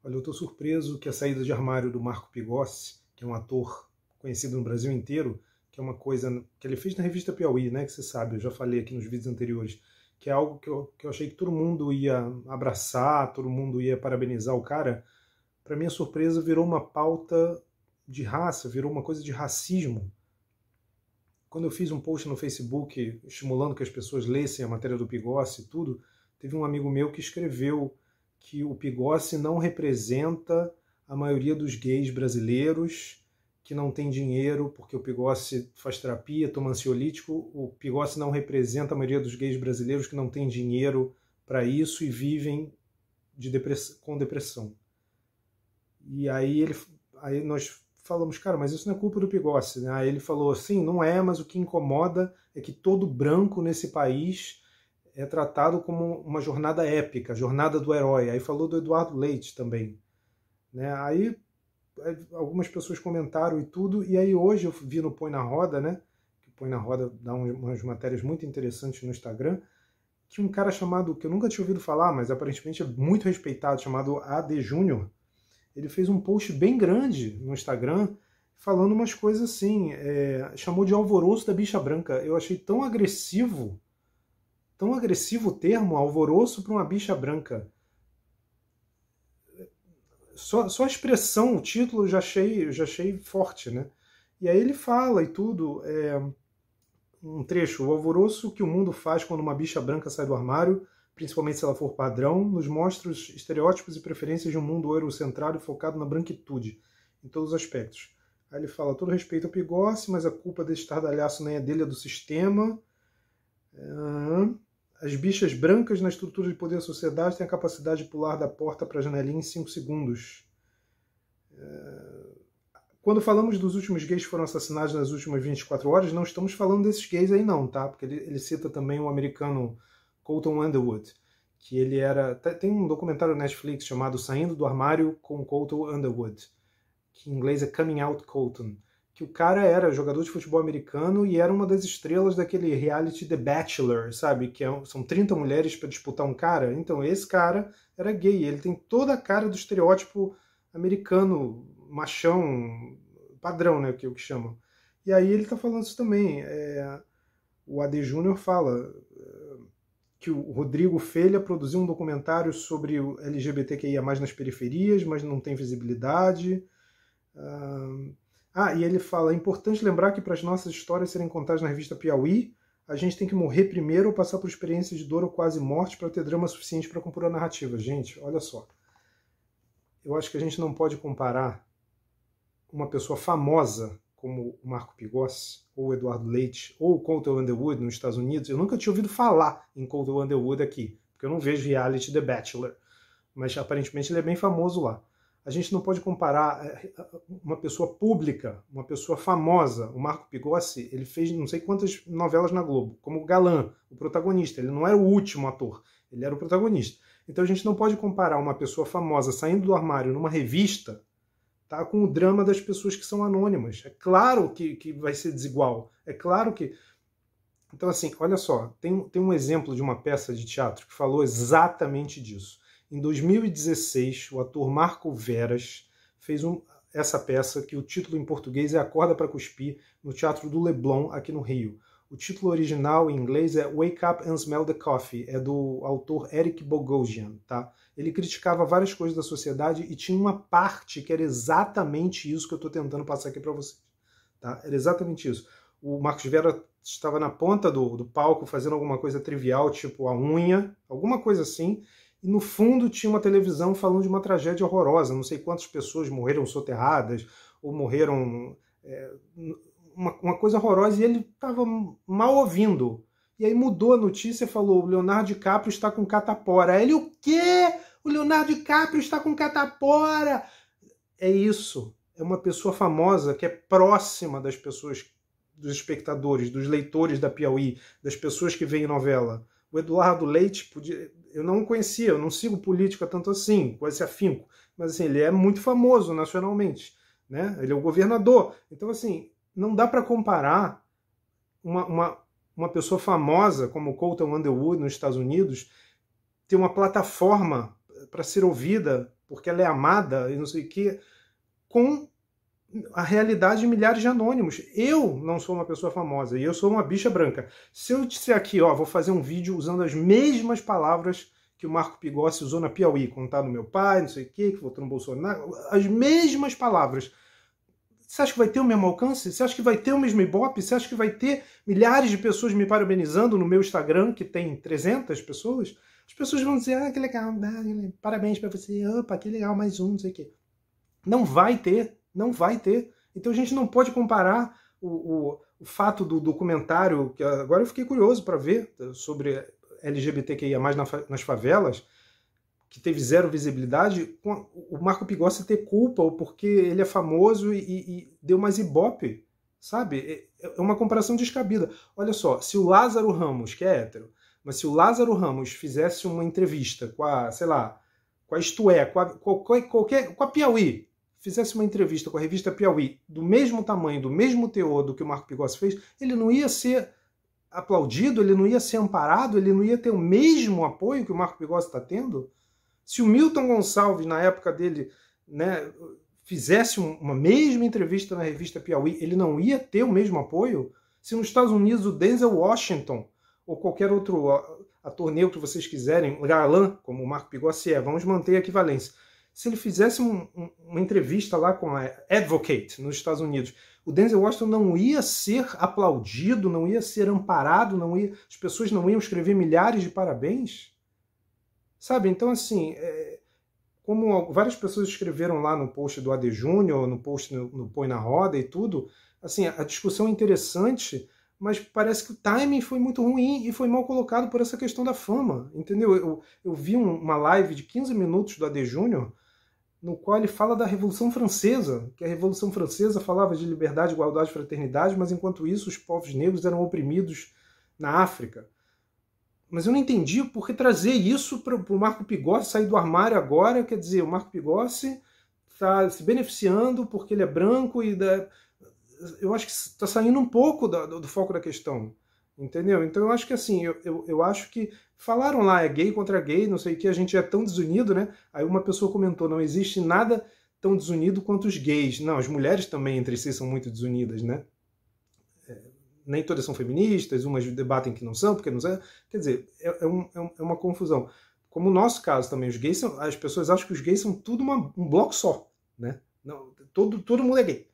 Olha, eu estou surpreso que a saída de armário do Marco Pigossi, que é um ator conhecido no Brasil inteiro, que é uma coisa que ele fez na revista Piauí, né, que você sabe, eu já falei aqui nos vídeos anteriores, que é algo que eu achei que todo mundo ia abraçar, todo mundo ia parabenizar o cara. Para minha surpresa, virou uma pauta de raça, virou uma coisa de racismo. Quando eu fiz um post no Facebook estimulando que as pessoas lessem a matéria do Pigossi e tudo, teve um amigo meu que escreveu que o Pigossi não representa a maioria dos gays brasileiros, que não tem dinheiro porque o Pigossi faz terapia, toma ansiolítico. O Pigossi não representa a maioria dos gays brasileiros que não tem dinheiro para isso e vivem com depressão. E aí nós falamos, cara, mas isso não é culpa do Pigossi, né? Aí ele falou, sim, não é, mas o que incomoda é que todo branco nesse país é tratado como uma jornada épica, jornada do herói. Aí falou do Eduardo Leite também, né? Aí algumas pessoas comentaram e tudo, e aí hoje eu vi no Põe na Roda, né? Que o Põe na Roda dá umas matérias muito interessantes no Instagram, que um cara chamado, que eu nunca tinha ouvido falar, mas aparentemente é muito respeitado, chamado AD Júnior, ele fez um post bem grande no Instagram falando umas coisas assim, chamou de alvoroço da bicha branca. Eu achei tão agressivo o termo, alvoroço para uma bicha branca. Só a expressão, o título, eu já achei forte, né? E aí ele fala e tudo, um trecho, o alvoroço que o mundo faz quando uma bicha branca sai do armário, principalmente se ela for padrão, nos mostra os estereótipos e preferências de um mundo eurocentrado e focado na branquitude, em todos os aspectos. Aí ele fala, todo respeito ao Pigossi, mas a culpa desse estardalhaço nem é dele, é do sistema. As bichas brancas na estrutura de poder da sociedade têm a capacidade de pular da porta para a janelinha em 5 segundos. Quando falamos dos últimos gays que foram assassinados nas últimas 24 horas, não estamos falando desses gays aí não, tá? Porque ele cita também o americano Colton Underwood, que ele era... Tem um documentário na Netflix chamado Saindo do Armário com Colton Underwood, que em inglês é Coming Out Colton, que o cara era jogador de futebol americano e era uma das estrelas daquele reality The Bachelor, sabe? Que são 30 mulheres para disputar um cara. Então esse cara era gay, ele tem toda a cara do estereótipo americano, machão, padrão, né? Que é o que chamam. E aí ele tá falando isso também. O AD Júnior fala que o Rodrigo Felha produziu um documentário sobre o LGBTQIA+, nas periferias, mas não tem visibilidade. E ele fala, é importante lembrar que para as nossas histórias serem contadas na revista Piauí, a gente tem que morrer primeiro ou passar por experiências de dor ou quase morte para ter drama suficiente para compor a narrativa. Gente, olha só. Eu acho que a gente não pode comparar uma pessoa famosa como o Marco Pigossi, ou o Eduardo Leite, ou o Colton Underwood nos Estados Unidos. Eu nunca tinha ouvido falar em Colton Underwood aqui, porque eu não vejo reality The Bachelor, mas aparentemente ele é bem famoso lá. A gente não pode comparar uma pessoa pública, uma pessoa famosa. O Marco Pigossi, ele fez não sei quantas novelas na Globo, como galã, o protagonista. Ele não era o último ator, ele era o protagonista. Então a gente não pode comparar uma pessoa famosa saindo do armário numa revista, tá, com o drama das pessoas que são anônimas. É claro que vai ser desigual. É claro que... Então assim, olha só, tem um exemplo de uma peça de teatro que falou exatamente disso. Em 2016, o ator Marco Veras fez essa peça, que o título em português é Acorda para Cuspir, no Teatro do Leblon, aqui no Rio. O título original em inglês é Wake Up and Smell the Coffee, é do autor Eric Bogosian, tá? Ele criticava várias coisas da sociedade e tinha uma parte que era exatamente isso que eu estou tentando passar aqui para vocês, tá? Era exatamente isso. O Marcos Vera estava na ponta do palco fazendo alguma coisa trivial, tipo a unha, alguma coisa assim, e no fundo tinha uma televisão falando de uma tragédia horrorosa. Não sei quantas pessoas morreram soterradas ou morreram... uma coisa horrorosa, e ele estava mal ouvindo. E aí mudou a notícia e falou, o Leonardo DiCaprio está com catapora. Aí ele, o quê? O Leonardo DiCaprio está com catapora? É isso. É uma pessoa famosa que é próxima das pessoas, dos espectadores, dos leitores da Piauí, das pessoas que veem novela. O Eduardo Leite, eu não conhecia, eu não sigo política tanto assim, com esse afinco, mas assim, ele é muito famoso nacionalmente, né? Ele é o governador. Então, assim, não dá para comparar uma pessoa famosa como Colton Underwood nos Estados Unidos ter uma plataforma para ser ouvida, porque ela é amada e não sei o quê, com a realidade de milhares de anônimos. Eu não sou uma pessoa famosa e eu sou uma bicha branca. Se eu disser aqui, ó, vou fazer um vídeo usando as mesmas palavras que o Marco Pigossi usou na Piauí, contar do meu pai, não sei o quê, que votou no Bolsonaro, as mesmas palavras. Você acha que vai ter o mesmo alcance? Você acha que vai ter o mesmo ibope? Você acha que vai ter milhares de pessoas me parabenizando no meu Instagram, que tem 300 pessoas? As pessoas vão dizer, ah, que legal, parabéns para você, opa, que legal, mais um, não sei o quê. Não vai ter, não vai ter. Então a gente não pode comparar o fato do documentário, que agora eu fiquei curioso para ver, sobre LGBTQIA+, nas favelas, que teve zero visibilidade, com o Marco Pigossi ter culpa, ou porque ele é famoso e deu mais ibope, sabe? É uma comparação descabida. Olha só, se o Lázaro Ramos, que é hétero, mas se o Lázaro Ramos fizesse uma entrevista com a, sei lá, com a Isto É, com a Piauí, fizesse uma entrevista com a revista Piauí do mesmo tamanho, do mesmo teor do que o Marco Pigossi fez, ele não ia ser aplaudido, ele não ia ser amparado, ele não ia ter o mesmo apoio que o Marco Pigossi está tendo? Se o Milton Gonçalves, na época dele, né, fizesse uma mesma entrevista na revista Piauí, ele não ia ter o mesmo apoio? Se nos Estados Unidos o Denzel Washington ou qualquer outro ator negro que vocês quiserem, galã, como o Marco Pigossi vamos manter a equivalência. Se ele fizesse uma entrevista lá com a Advocate nos Estados Unidos, o Denzel Washington não ia ser aplaudido, não ia ser amparado, as pessoas não iam escrever milhares de parabéns? Sabe, então assim, como várias pessoas escreveram lá no post do AD Júnior, no post no Põe na Roda e tudo, assim, a discussão é interessante, mas parece que o timing foi muito ruim e foi mal colocado por essa questão da fama, entendeu? Eu vi uma live de 15 minutos do AD Júnior, no qual ele fala da Revolução Francesa, que a Revolução Francesa falava de liberdade, igualdade e fraternidade, mas enquanto isso os povos negros eram oprimidos na África. Mas eu não entendi por que trazer isso para o Marco Pigossi sair do armário agora. Quer dizer, o Marco Pigossi está se beneficiando porque ele é branco eu acho que está saindo um pouco do foco da questão, entendeu? Então eu acho que assim, eu acho que falaram lá, é gay contra gay, não sei o que, a gente é tão desunido, né? Aí uma pessoa comentou, não existe nada tão desunido quanto os gays. Não, as mulheres também entre si são muito desunidas, né? Nem todas são feministas, umas debatem que não são, porque não são. Quer dizer, é uma confusão. Como o nosso caso também, os gays as pessoas acham que os gays são tudo um bloco só, né? Não, todo mundo é gay.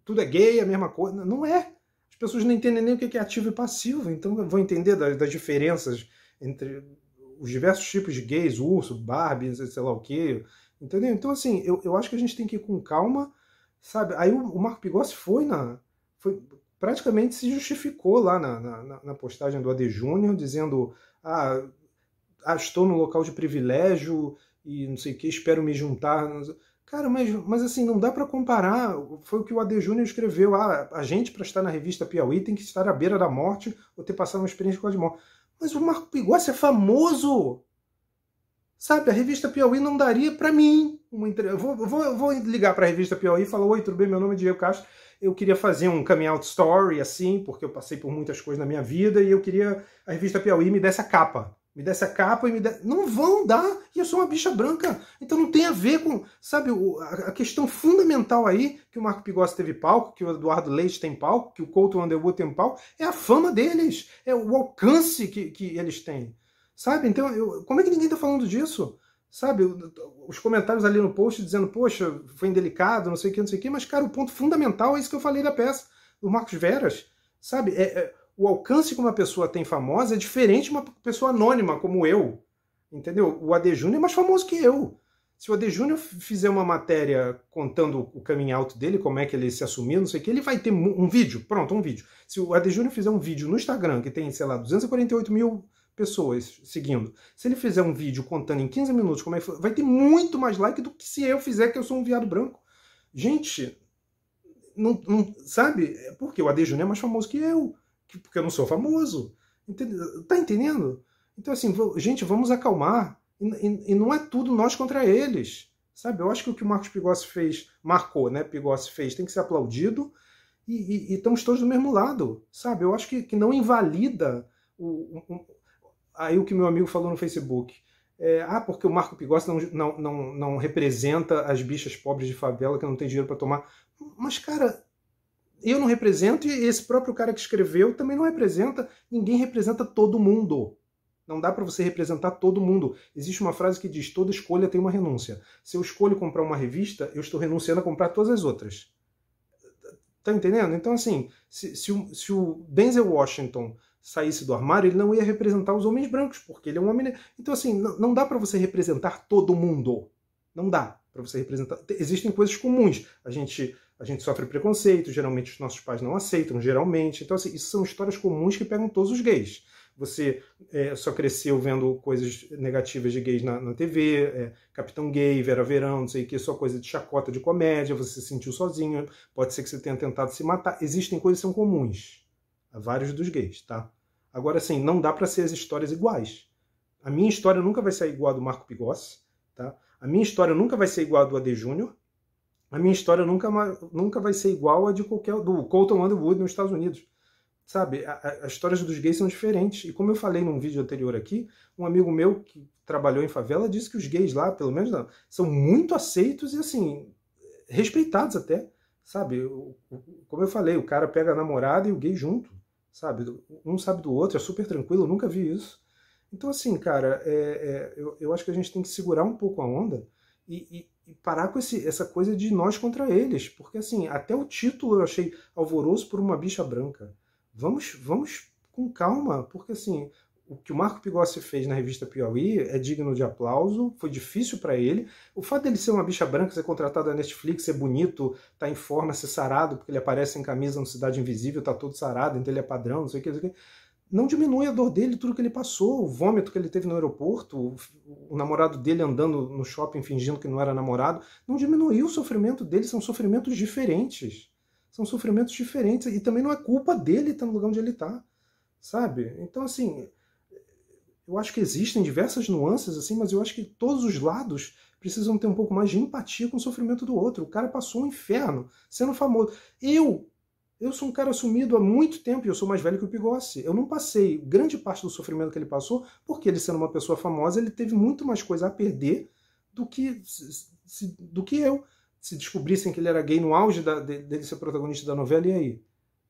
Tudo é gay, é a mesma coisa. Não é. As pessoas não entendem nem o que é ativo e passivo, então vão entender das diferenças entre os diversos tipos de gays, urso, Barbie, sei lá o quê, entendeu? Então, assim, eu acho que a gente tem que ir com calma, sabe? Aí o Marco Pigossi praticamente se justificou lá na postagem do AD Júnior, dizendo estou no local de privilégio e não sei o que, espero me juntar. Cara, mas assim, não dá para comparar. Foi o que o AD Júnior escreveu. A gente, para estar na revista Piauí, tem que estar à beira da morte ou ter passado uma experiência com a de morte. Mas o Marco Pigossi é famoso! Sabe, a revista Piauí não daria para mim uma entrevista. Vou ligar para a revista Piauí e falar: oi, tudo bem? Meu nome é Diego Castro. Eu queria fazer um coming out story, assim, porque eu passei por muitas coisas na minha vida e eu queria a revista Piauí me desse a capa. Me desse a capa e me desse... Não vão dar! E eu sou uma bicha branca. Então não tem a ver com, sabe, a questão fundamental aí, que o Marco Pigossi teve palco, que o Eduardo Leite tem palco, que o Colton Underwood tem palco, é a fama deles, é o alcance que eles têm. Sabe? Então, como é que ninguém tá falando disso? Sabe? Os comentários ali no post dizendo, poxa, foi indelicado, não sei o que, mas, cara, o ponto fundamental é isso que eu falei da peça, do Marcos Veras. Sabe? O alcance que uma pessoa tem famosa é diferente de uma pessoa anônima como eu. Entendeu? O AD Júnior é mais famoso que eu. Se o AD Júnior fizer uma matéria contando o coming out dele, como é que ele se assumiu, não sei o que, ele vai ter um vídeo. Pronto, um vídeo. Se o AD Júnior fizer um vídeo no Instagram, que tem, sei lá, 248 mil pessoas seguindo, se ele fizer um vídeo contando em 15 minutos como é que foi, vai ter muito mais like do que se eu fizer, que eu sou um viado branco. Gente, não sabe? Porque o AD Júnior é mais famoso que eu. Porque eu não sou famoso. Tá entendendo? Então, assim, gente, vamos acalmar. E não é tudo nós contra eles. Sabe? Eu acho que o que o Marcos Pigossi fez, marcou, né? Pigossi fez, tem que ser aplaudido. E estamos todos do mesmo lado. Sabe? Eu acho que não invalida aí o que meu amigo falou no Facebook. Porque o Marco Pigossi não representa as bichas pobres de favela que não tem dinheiro para tomar. Mas, cara, eu não represento e esse próprio cara que escreveu também não representa. Ninguém representa todo mundo. Não dá para você representar todo mundo. Existe uma frase que diz: toda escolha tem uma renúncia. Se eu escolho comprar uma revista, eu estou renunciando a comprar todas as outras. Tá entendendo? Então, assim, se o Denzel Washington saísse do armário, ele não ia representar os homens brancos, porque ele é um homem... Então, assim, não dá para você representar todo mundo. Não dá para você representar... Existem coisas comuns. A gente sofre preconceito, geralmente os nossos pais não aceitam, geralmente. Então, assim, isso são histórias comuns que pegam todos os gays. Você só cresceu vendo coisas negativas de gays na TV, Capitão Gay, Vera Verão, não sei o que, só coisa de chacota, de comédia, você se sentiu sozinho, pode ser que você tenha tentado se matar. Existem coisas que são comuns a vários dos gays, tá? Agora, assim, não dá para ser as histórias iguais. A minha história nunca vai ser igual a do Marco Pigossi, tá? A minha história nunca vai ser igual a do AD Júnior. A minha história nunca vai ser igual a de do Colton Underwood nos Estados Unidos. Sabe, as histórias dos gays são diferentes. E como eu falei num vídeo anterior aqui, um amigo meu que trabalhou em favela disse que os gays lá, pelo menos, são muito aceitos e, assim, respeitados até. Sabe, como eu falei, o cara pega a namorada e o gay junto. Sabe, um sabe do outro, é super tranquilo, eu nunca vi isso. Então, assim, cara, eu acho que a gente tem que segurar um pouco a onda e parar com essa coisa de nós contra eles. Porque, assim, até o título eu achei alvoroço por uma bicha branca. Vamos com calma, porque assim, o que o Marco Pigossi fez na revista Piauí é digno de aplauso, foi difícil para ele. O fato dele ser uma bicha branca, ser contratado da Netflix, ser bonito, tá em forma, ser sarado, porque ele aparece em camisa no Cidade Invisível, tá todo sarado, então ele é padrão, não sei o que, não diminui a dor dele, tudo que ele passou, o vômito que ele teve no aeroporto, o namorado dele andando no shopping fingindo que não era namorado, não diminuiu o sofrimento dele, são sofrimentos diferentes. São sofrimentos diferentes e também não é culpa dele estar no lugar onde ele está, sabe? Então, assim, eu acho que existem diversas nuances, assim, mas eu acho que todos os lados precisam ter um pouco mais de empatia com o sofrimento do outro. O cara passou um inferno sendo famoso. Eu sou um cara assumido há muito tempo e eu sou mais velho que o Pigossi. Eu não passei grande parte do sofrimento que ele passou, porque ele sendo uma pessoa famosa, ele teve muito mais coisa a perder do que eu. Se descobrissem que ele era gay no auge dele ser protagonista da novela, e aí?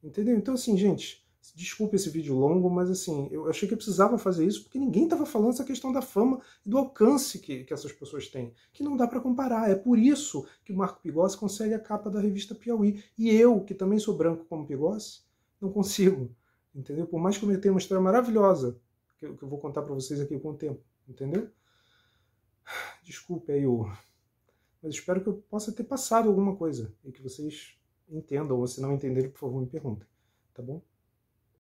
Entendeu? Então, assim, gente, desculpa esse vídeo longo, mas assim, eu achei que eu precisava fazer isso, porque ninguém estava falando essa questão da fama e do alcance que essas pessoas têm, que não dá para comparar. É por isso que o Marco Pigossi consegue a capa da revista Piauí. E eu, que também sou branco como Pigossi, não consigo. Entendeu? Por mais que eu tenha uma história maravilhosa, que eu vou contar para vocês aqui com o tempo. Entendeu? Desculpe aí mas espero que eu possa ter passado alguma coisa e que vocês entendam, ou se não entenderem, por favor, me perguntem, tá bom?